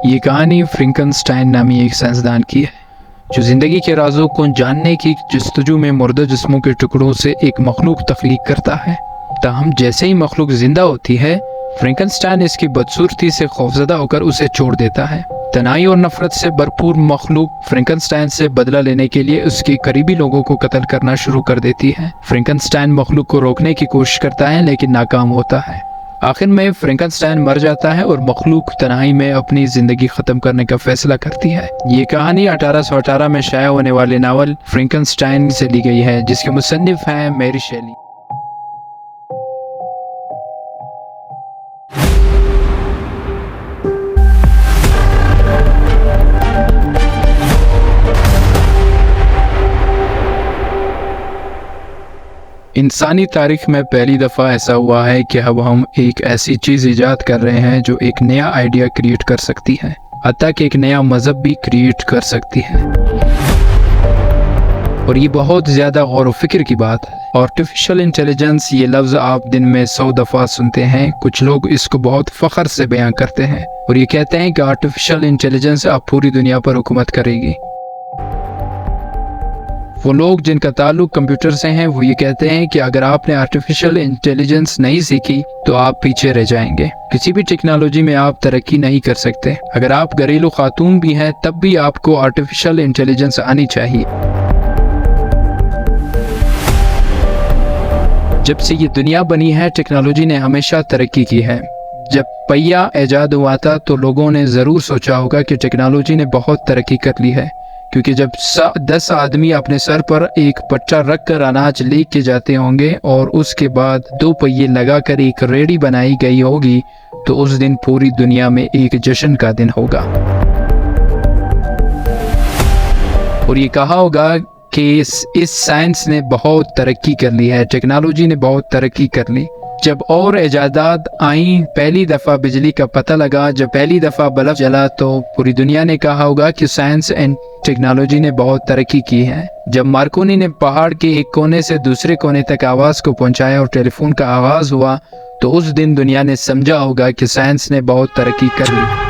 یہ کہانی فرینکنسٹائن نامی ایک سائنسدان کی ہے جو زندگی کے رازوں کو جاننے کی جستجو میں مردہ جسموں کے ٹکڑوں سے ایک مخلوق تخلیق کرتا ہے۔ تاہم جیسے ہی مخلوق زندہ ہوتی ہے، فرینکنسٹائن اس کی بدصورتی سے خوفزدہ ہو کر اسے چھوڑ دیتا ہے۔ تنہائی اور نفرت سے بھرپور مخلوق فرینکنسٹائن سے بدلہ لینے کے لیے اس کے قریبی لوگوں کو قتل کرنا شروع کر دیتی ہے۔ فرینکنسٹائن مخلوق کو روکنے کی کوشش کرتا ہے لیکن ناکام ہوتا ہے۔ آخر میں فرینکنسٹائن مر جاتا ہے اور مخلوق تنہائی میں اپنی زندگی ختم کرنے کا فیصلہ کرتی ہے۔ یہ کہانی 1818 میں شائع ہونے والے ناول فرینکنسٹائن سے لی گئی ہے، جس کے مصنف ہیں میری شیلی۔ انسانی تاریخ میں پہلی دفعہ ایسا ہوا ہے کہ اب ہم ایک ایسی چیز ایجاد کر رہے ہیں جو ایک نیا آئیڈیا کریٹ کر سکتی ہے، حتیٰ کہ ایک نیا مذہب بھی کریٹ کر سکتی ہے۔ اور یہ بہت زیادہ غور و فکر کی بات ہے۔ آرٹیفیشل انٹیلیجنس، یہ لفظ آپ دن میں 100 دفعہ سنتے ہیں۔ کچھ لوگ اس کو بہت فخر سے بیان کرتے ہیں اور یہ کہتے ہیں کہ آرٹیفیشل انٹیلیجنس اب پوری دنیا پر حکومت کرے گی۔ وہ لوگ جن کا تعلق کمپیوٹر سے ہیں وہ یہ کہتے ہیں کہ اگر آپ نے آرٹیفیشل انٹیلیجنس نہیں سیکھی تو آپ پیچھے رہ جائیں گے۔ کسی بھی ٹیکنالوجی میں آپ ترقی نہیں کر سکتے۔ اگر آپ گھریلو خاتون بھی ہیں تب بھی آپ کو آرٹیفیشل انٹیلیجنس آنی چاہیے۔ جب سے یہ دنیا بنی ہے، ٹیکنالوجی نے ہمیشہ ترقی کی ہے۔ جب پہیہ ایجاد ہوا تھا تو لوگوں نے ضرور سوچا ہوگا کہ ٹیکنالوجی نے بہت ترقی کر لی ہے، کیونکہ جب 10 آدمی اپنے سر پر ایک پٹا رکھ کر اناج لے کے جاتے ہوں گے اور اس کے بعد 2 پہیے لگا کر ایک ریڑھی بنائی گئی ہوگی تو اس دن پوری دنیا میں ایک جشن کا دن ہوگا۔ اور یہ کہا ہوگا کہ اس سائنس نے بہت ترقی کر لی ہے، ٹیکنالوجی نے بہت ترقی کر لی۔ جب اور ایجادات آئیں، پہلی دفعہ بجلی کا پتہ لگا، جب پہلی دفعہ بلب جلا، تو پوری دنیا نے کہا ہوگا کہ سائنس اینڈ ٹیکنالوجی نے بہت ترقی کی ہے۔ جب مارکونی نے پہاڑ کے ایک کونے سے دوسرے کونے تک آواز کو پہنچایا اور ٹیلی فون کا آغاز ہوا تو اس دن دنیا نے سمجھا ہوگا کہ سائنس نے بہت ترقی کر لی۔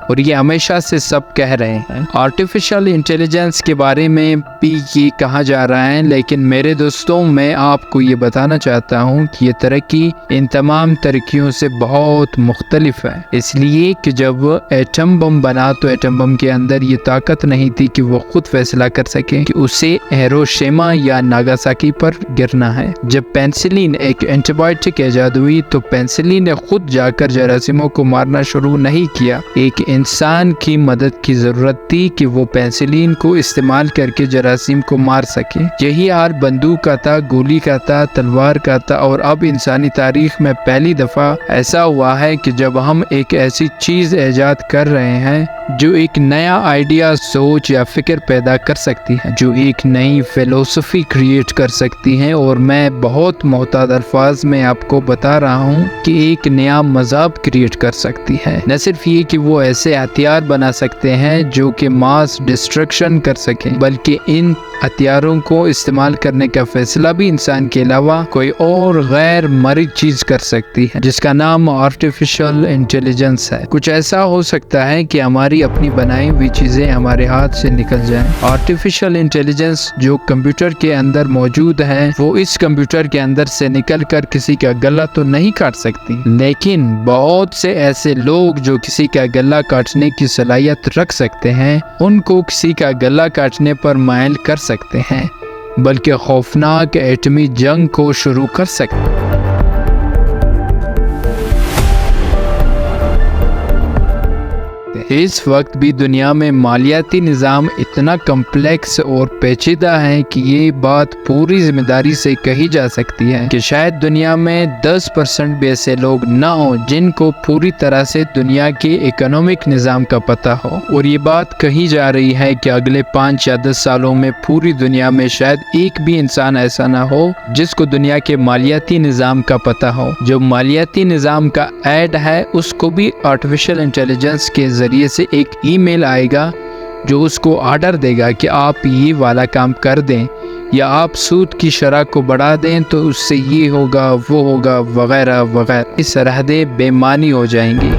اور یہ ہمیشہ سے سب کہہ رہے ہیں۔ آرٹیفیشل انٹیلیجنس کے بارے میں بھی یہ کہا جا رہا ہے، لیکن میرے دوستوں، میں آپ کو یہ بتانا چاہتا ہوں کہ یہ ترقی ان تمام ترقیوں سے بہت مختلف ہے۔ اس لیے کہ جب ایٹم بم بنا تو ایٹم بم کے اندر یہ طاقت نہیں تھی کہ وہ خود فیصلہ کر سکے کہ اسے ہیروشیما یا ناگاساکی پر گرنا ہے۔ جب پینسلین ایک اینٹی بائیوٹک ایجاد ہوئی تو پینسلین نے خود جا کر جراثیموں کو مارنا شروع نہیں کیا۔ ایک انسان کی مدد کی ضرورت تھی کہ وہ پینسلین کو استعمال کر کے جراثیم کو مار سکے۔ یہی حال بندوق کا تھا، گولی کا تھا، تلوار کا تھا، اور اب انسانی تاریخ میں پہلی دفعہ ایسا ہوا ہے کہ جب ہم ایک ایسی چیز ایجاد کر رہے ہیں جو ایک نیا آئیڈیا، سوچ یا فکر پیدا کر سکتی ہے، جو ایک نئی فلسفی کریٹ کر سکتی ہے، اور میں بہت محتاط الفاظ میں آپ کو بتا رہا ہوں کہ ایک نیا مذہب کریٹ کر سکتی ہے۔ نہ صرف یہ کہ وہ ایسے ہتھیار بنا سکتے ہیں جو کہ ماس ڈسٹرکشن کر سکیں، بلکہ ان ہتھیاروں کو استعمال کرنے کا فیصلہ بھی انسان کے علاوہ کوئی اور غیر مرئی چیز کر سکتی ہے، جس کا نام آرٹیفیشل انٹیلیجنس ہے۔ کچھ ایسا ہو سکتا ہے کہ ہماری اپنی بنائی ہوئی چیزیں ہمارے ہاتھ سے نکل جائیں۔ آرٹیفیشل انٹیلیجنس جو کمپیوٹر کے اندر موجود ہے، وہ اس کمپیوٹر کے اندر سے نکل کر کسی کا گلا تو نہیں کاٹ سکتی، لیکن بہت سے ایسے لوگ جو کسی کا گلا کاٹنے کی صلاحیت رکھ سکتے ہیں، ان کو کسی کا گلا کاٹنے پر مائل کر سکتے ہیں، بلکہ خوفناک ایٹمی جنگ کو شروع کر سکتے ہیں۔ اس وقت بھی دنیا میں مالیاتی نظام اتنا کمپلیکس اور پیچیدہ ہے کہ یہ بات پوری ذمہ داری سے کہی جا سکتی ہے کہ شاید دنیا میں 10% بھی ایسے لوگ نہ ہوں جن کو پوری طرح سے دنیا کے اکنامک نظام کا پتہ ہو، اور یہ بات کہی جا رہی ہے کہ اگلے 5 یا 10 سالوں میں پوری دنیا میں شاید ایک بھی انسان ایسا نہ ہو جس کو دنیا کے مالیاتی نظام کا پتہ ہو۔ جو مالیاتی نظام کا ایڈ ہے اس کو بھی آرٹیفیشل انٹیلیجنس کے ذریعے سے ایک ای میل آئے گا جو اس کو آرڈر دے گا کہ آپ یہ والا کام کر دیں یا آپ سود کی شرح کو بڑھا دیں تو اس سے یہ ہوگا وہ ہوگا وغیرہ وغیرہ، یہ سرحدیں بے معنی ہو جائیں گی۔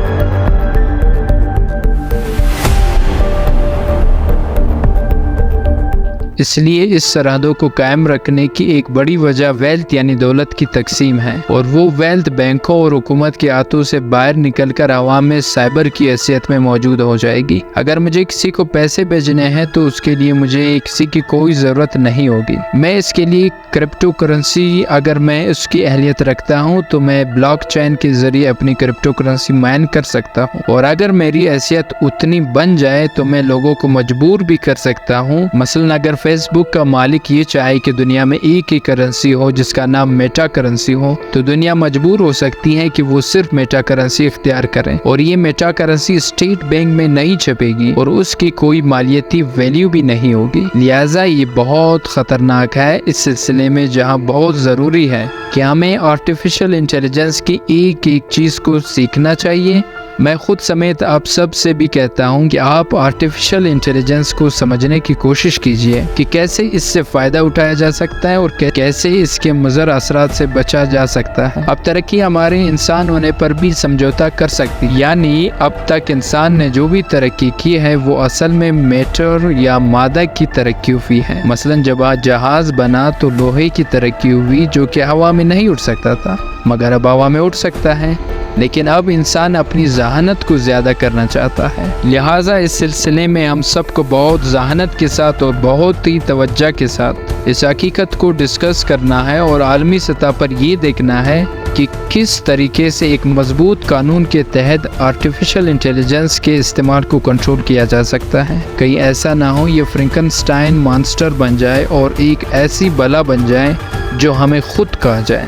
اس لیے اس سرحدوں کو قائم رکھنے کی ایک بڑی وجہ ویلتھ یعنی دولت کی تقسیم ہے، اور وہ ویلتھ بینکوں اور حکومت کے ہاتھوں سے باہر نکل کر عوام میں سائبر کی حیثیت میں موجود ہو جائے گی۔ اگر مجھے کسی کو پیسے بھیجنے ہیں تو اس کے لیے مجھے کسی کی کوئی ضرورت نہیں ہوگی۔ میں اس کے لیے کرپٹو کرنسی، اگر میں اس کی اہلیت رکھتا ہوں تو میں بلاک چین کے ذریعے اپنی کرپٹو کرنسی مائن کر سکتا ہوں، اور اگر میری حیثیت اتنی بن جائے تو میں لوگوں کو مجبور بھی کر سکتا ہوں۔ مثلا اگر فیس بک کا مالک یہ چاہے کہ دنیا میں ایک ہی کرنسی ہو جس کا نام میٹا کرنسی ہو، تو دنیا مجبور ہو سکتی ہے کہ وہ صرف میٹا کرنسی اختیار کریں، اور یہ میٹا کرنسی اسٹیٹ بینک میں نہیں چھپے گی اور اس کی کوئی مالیاتی ویلیو بھی نہیں ہوگی۔ لہٰذا یہ بہت خطرناک ہے۔ اس سلسلے میں جہاں بہت ضروری ہے کہ ہمیں آرٹیفیشل انٹیلیجنس کی ایک ایک چیز کو سیکھنا چاہیے، میں خود سمیت آپ سب سے بھی کہتا ہوں کہ آپ آرٹیفیشل انٹیلیجنس کو سمجھنے کی کوشش کیجئے کہ کیسے اس سے فائدہ اٹھایا جا سکتا ہے اور کیسے اس کے مضر اثرات سے بچا جا سکتا ہے۔ اب ترقی ہمارے انسان ہونے پر بھی سمجھوتا کر سکتی، یعنی اب تک انسان نے جو بھی ترقی کی ہے وہ اصل میں میٹر یا مادہ کی ترقی ہوئی ہے۔ مثلا جب جہاز بنا تو لوہے کی ترقی ہوئی جو کہ ہوا میں نہیں اڑ سکتا تھا، مگر اب ہوا میں اڑ سکتا ہے۔ لیکن اب انسان اپنی ذہانت کو زیادہ کرنا چاہتا ہے، لہٰذا اس سلسلے میں ہم سب کو بہت ذہانت کے ساتھ اور بہت ہی توجہ کے ساتھ اس حقیقت کو ڈسکس کرنا ہے اور عالمی سطح پر یہ دیکھنا ہے کہ کس طریقے سے ایک مضبوط قانون کے تحت آرٹیفیشل انٹیلیجنس کے استعمال کو کنٹرول کیا جا سکتا ہے۔ کہیں ایسا نہ ہو یہ فرینکنسٹائن مانسٹر بن جائے اور ایک ایسی بلا بن جائے جو ہمیں خود کھا جائے۔